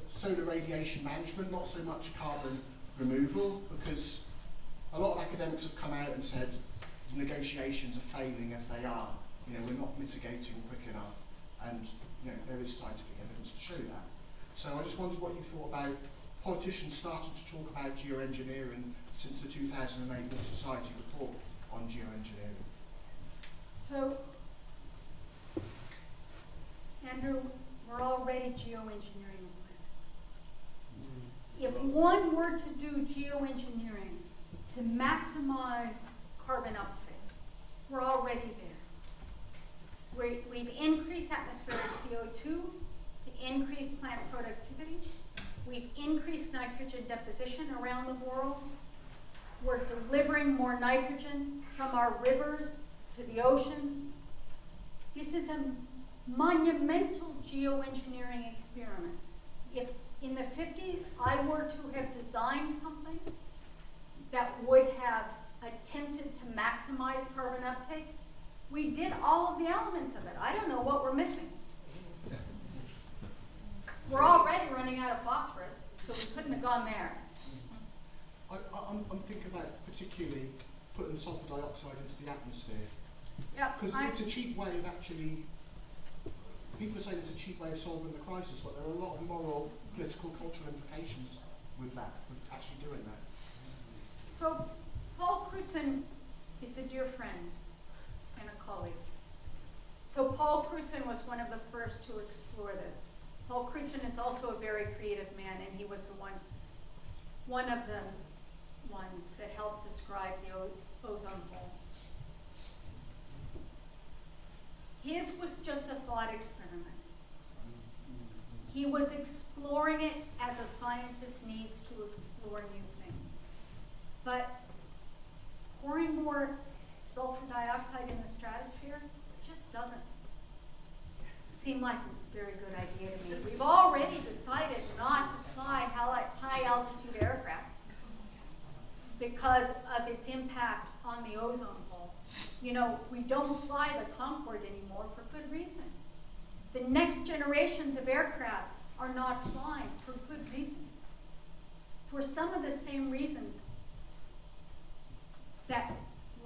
S5: solar radiation management, not so much carbon removal, because a lot of academics have come out and said negotiations are failing as they are. We're not mitigating quick enough, and there is scientific evidence to show that. So I just wondered what you thought about politicians starting to talk about geoengineering since the 2008 Water Society report on geoengineering.
S2: So, Andrew, we're already geoengineering the planet. If one were to do geoengineering to maximize carbon uptake, we're already there. We've increased atmospheric CO2 to increase plant productivity. We've increased nitrogen deposition around the world. We're delivering more nitrogen from our rivers to the oceans. This is a monumental geoengineering experiment. If in the 50s I were to have designed something that would have attempted to maximize carbon uptake, we did all of the elements of it. I don't know what we're missing. We're already running out of phosphorus, so we couldn't have gone there.
S5: I'm thinking about particularly putting sulfur dioxide into the atmosphere.
S2: Yeah,
S5: Because it's a cheap way of actually, people are saying it's a cheap way of solving the crisis, but there are a lot of moral, political, cultural implications with that, with actually doing that.
S2: So Paul Crutzen is a dear friend and a colleague. So Paul Crutzen was one of the first to explore this. Paul Crutzen is also a very creative man, and he was the one of the ones that helped describe the ozone hole. His was just a thought experiment. He was exploring it as a scientist needs to explore new things. But pouring more sulfur dioxide in the stratosphere just doesn't seem like a very good idea to me. We've already decided not to fly high altitude aircraft because of its impact on the ozone hole. We don't fly the Concorde anymore for good reason. The next generations of aircraft are not flying for good reason. For some of the same reasons that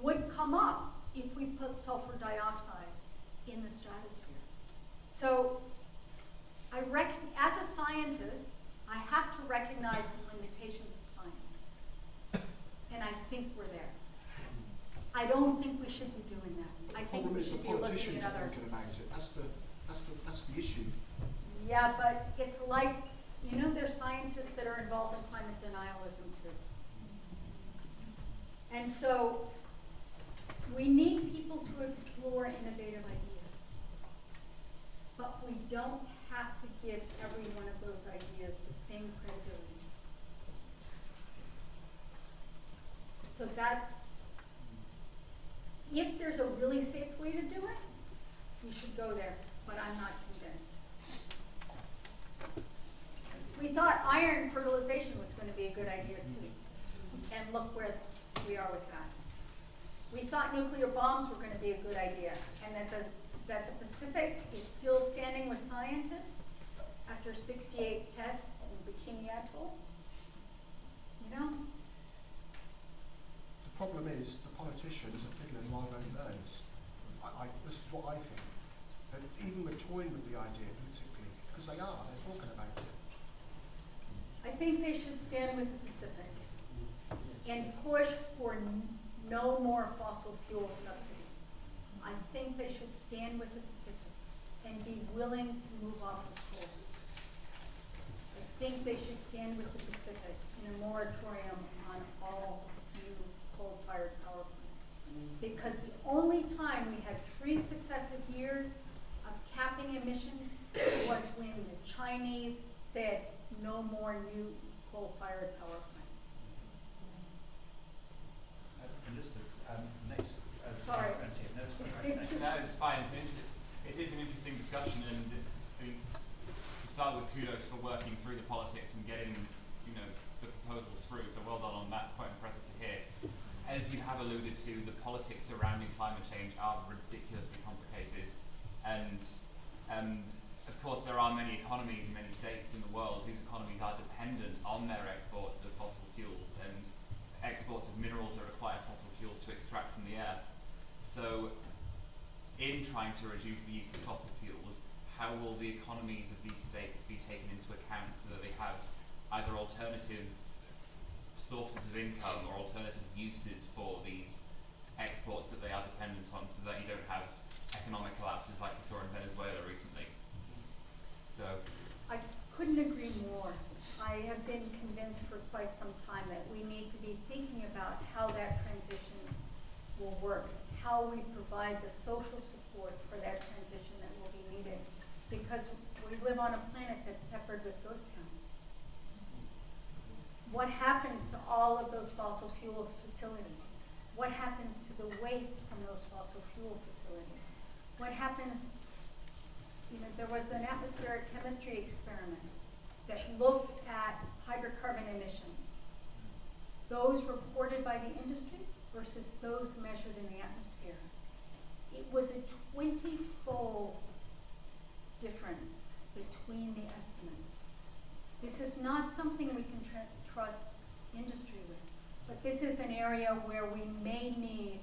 S2: would come up if we put sulfur dioxide in the stratosphere. So as a scientist, I have to recognize the limitations of science. And I think we're there. I don't think we should be doing that. I think we should be looking at other.
S5: Thinking about it. That's the issue.
S2: Yeah, but it's like, there's scientists that are involved in climate denialism too. And so we need people to explore innovative ideas. But we don't have to give every one of those ideas the same credibility. So if there's a really safe way to do it, we should go there, but I'm not convinced. We thought iron fertilization was going to be a good idea too. And look where we are with that. We thought nuclear bombs were going to be a good idea, and that the Pacific is still standing with scientists after 68 tests in Bikini Atoll.
S5: The problem is the politicians are fiddling while they birds. This is what I think. And even we're toying with the idea politically, because they're talking about it.
S2: I think they should stand with the Pacific. no more fossil fuel subsidies. I think they should stand with the Pacific and be willing to move off of coal. I think they should stand with the Pacific in a moratorium on all new coal-fired power plants. Because the only time we had 3 successive years of capping emissions was when the Chinese said no more new coal-fired power plants.
S6: Next.
S2: Sorry.
S6: No, it's fine.
S7: No, it's fine. It is an interesting discussion, and I mean, to start with, kudos for working through the politics and getting, the proposals through. So well done on that. It's quite impressive to hear. As you have alluded to, the politics surrounding climate change are ridiculously complicated, and of course there are many economies and many states in the world whose economies are dependent on their exports of fossil fuels and exports of minerals that require fossil fuels to extract from the earth. So in trying to reduce the use of fossil fuels, how will the economies of these states be taken into account so that they have either alternative sources of income or alternative uses for these exports that they are dependent on, so that you don't have economic collapses like we saw in Venezuela recently? So
S2: I couldn't agree more. I have been convinced for quite some time that we need to be thinking about how that transition will work, how we provide the social support for that transition that will be needed, because we live on a planet that's peppered with ghost towns. What happens to all of those fossil fuel facilities? What happens to the waste from those fossil fuel facilities? What happens, there was an atmospheric chemistry experiment that looked at hydrocarbon emissions, those reported by the industry versus those measured in the atmosphere. It was a 20-fold difference between the estimates. This is not something we can trust industry with, but this is an area where we may need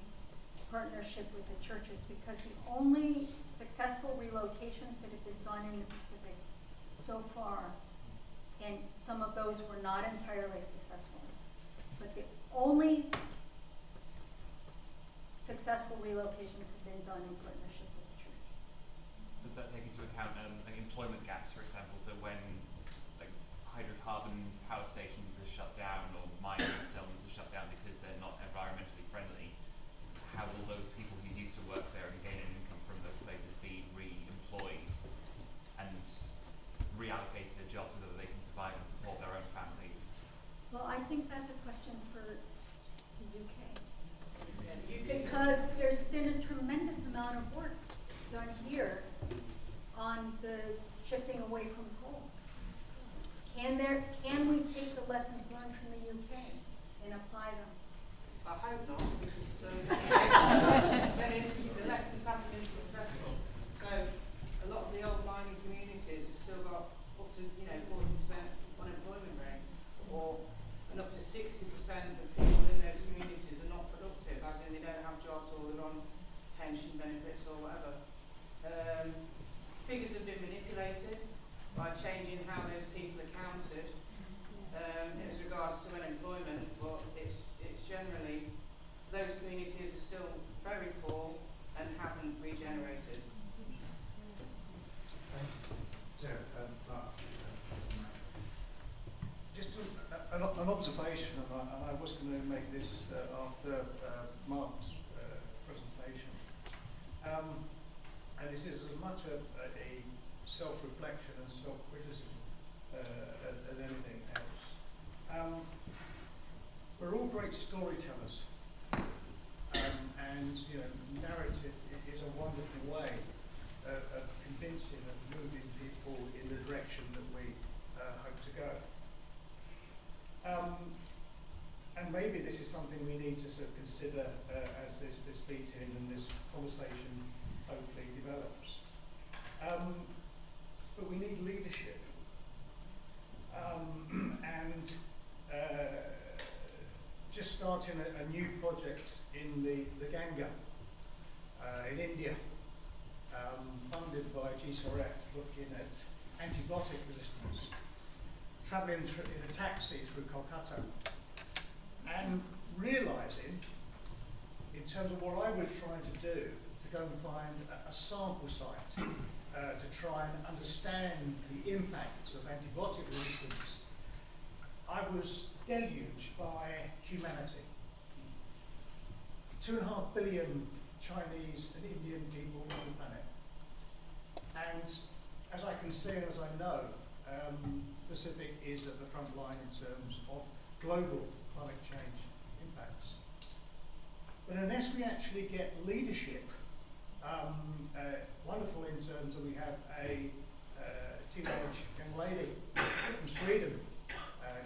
S2: partnership with the churches, because the only successful relocations that have been done in the Pacific so far, and some of those were not entirely successful, but the only successful relocations have been done in partnership with the church.
S7: So does that take into account like employment gaps, for example? So when like hydrocarbon power stations are shut down or mining zones are shut down because they're not environmentally friendly, how will those people who used to work there and gain an income from those places be re-employed and reallocated their jobs so that they can survive and support their own families?
S2: Well, I think that's a question for the UK. Because there's been a tremendous amount of work done here on the shifting away from coal. Can we take the lessons learned from the UK and apply them?
S8: I hope not, because the lessons haven't been successful. So a lot of the old mining communities have still got up to 40% unemployment rates, and up to 60% of people in those communities are not productive, as in they don't have jobs or they're on pension benefits or whatever. Figures have been manipulated by changing how those people are counted as regards to unemployment, but it's generally those communities are still very poor and haven't regenerated.
S6: So, just an observation, and I was going to make this after Mark's presentation. And this is as much a self-reflection and self-criticism as anything else. We're all great storytellers, and narrative is a wonderful way of convincing and moving people in the direction that we hope to go. And maybe this is something we need to sort of consider as this meeting and this conversation hopefully develops. But we need leadership. And just starting a new project in the Ganga in India, funded by GSRF, looking at antibiotic resistance, travelling in a taxi through Kolkata, and realising terms of what I was trying to do, to go and find a sample site to try and understand the impacts of antibiotic resistance, I was deluged by humanity. 2.5 billion Chinese and Indian people on the planet. And as I can see and as I know, Pacific is at the front line in terms of global climate change impacts. But unless we actually get leadership, wonderful in terms of we have a teenage young lady from Sweden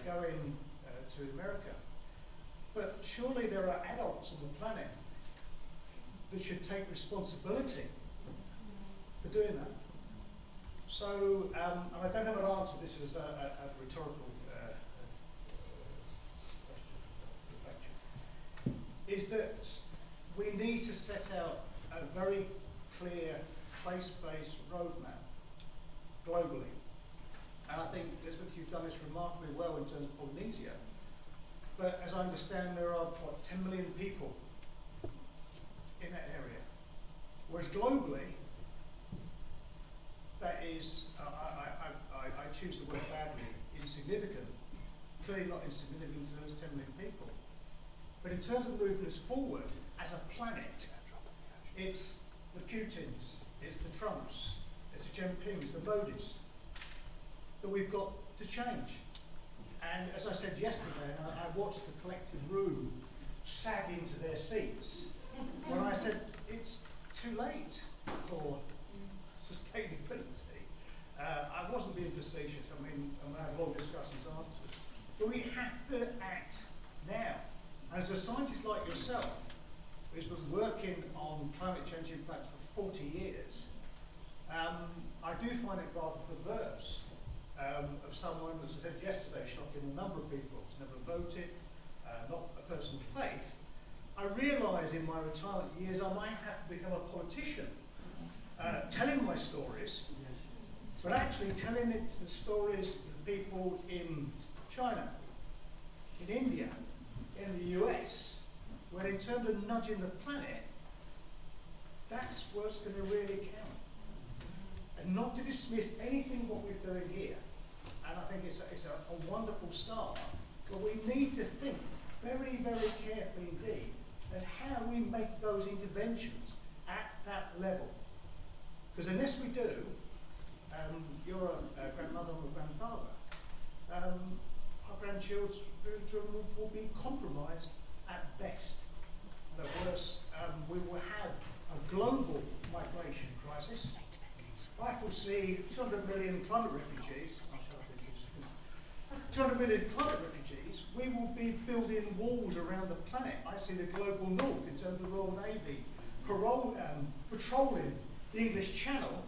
S6: going to America. But surely there are adults on the planet that should take responsibility for doing that. So, and I don't have an answer, this is a rhetorical question, is that we need to set out a very clear place-based roadmap globally. And I think, Elisabeth, you've done this remarkably well in terms of Polynesia. But as I understand, there are, 10 million people in that area. Whereas globally, that is, I choose the word badly, insignificant. Clearly not insignificant to those 10 million people. But in terms of moving us forward as a planet, it's the Putins, it's the Trumps, it's the Jinpings, the Modis, that we've got to change. And as I said yesterday, and I watched the collective room sag into their seats when I said it's too late for sustainability. I wasn't being facetious. I mean, I had long discussions afterwards. But we have to act now. And as a scientist like yourself, who's been working on climate change impacts for 40 years, I do find it rather perverse of someone, as I said yesterday, shocking a number of people who's never voted, not a person of faith. I realise in my retirement years I might have to become a politician, telling my stories, but actually telling the stories to the people in China, in India, in the US, where in terms of nudging the planet, that's what's going to really count. And not to dismiss anything what we're doing here. And I think it's a wonderful start, but we need to think very, very carefully indeed as how we make those interventions at that level. Because unless we do, you're a grandmother or a grandfather, our grandchildren will be compromised at best. And at worst, we will have a global migration crisis. I foresee 200 million climate refugees. 200 million climate refugees. We will be building walls around the planet. I see the global north in terms of the Royal Navy patrolling the English Channel,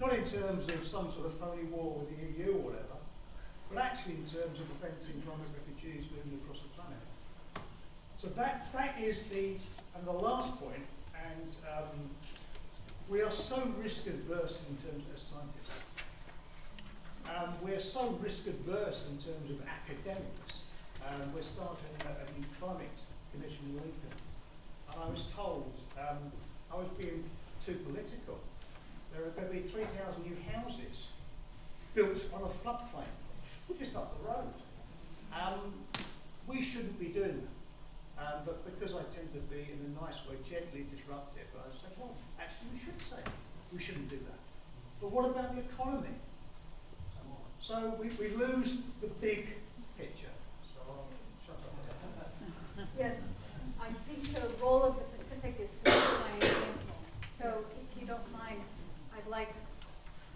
S6: not in terms of some sort of phony war with the EU or whatever, but actually in terms of preventing climate refugees moving across the planet. So that is the last point, and we are so risk adverse in terms of scientists. We're so risk adverse in terms of academics. We're starting a new climate commission in Lincoln, and I was told I was being too political. There are going to be 3,000 new houses built on a floodplain just up the road. We shouldn't be doing that, but because I tend to be, in a nice way, gently disruptive, I say, well, actually we should say we shouldn't do that. But what about the economy? So we lose the big picture. So I'll shut up.
S2: Yes, I think the role of the Pacific is to lead by example. So if you don't mind, I'd like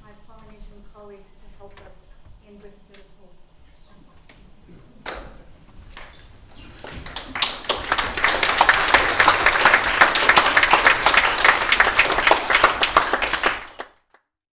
S2: my Polynesian colleagues to help us in with the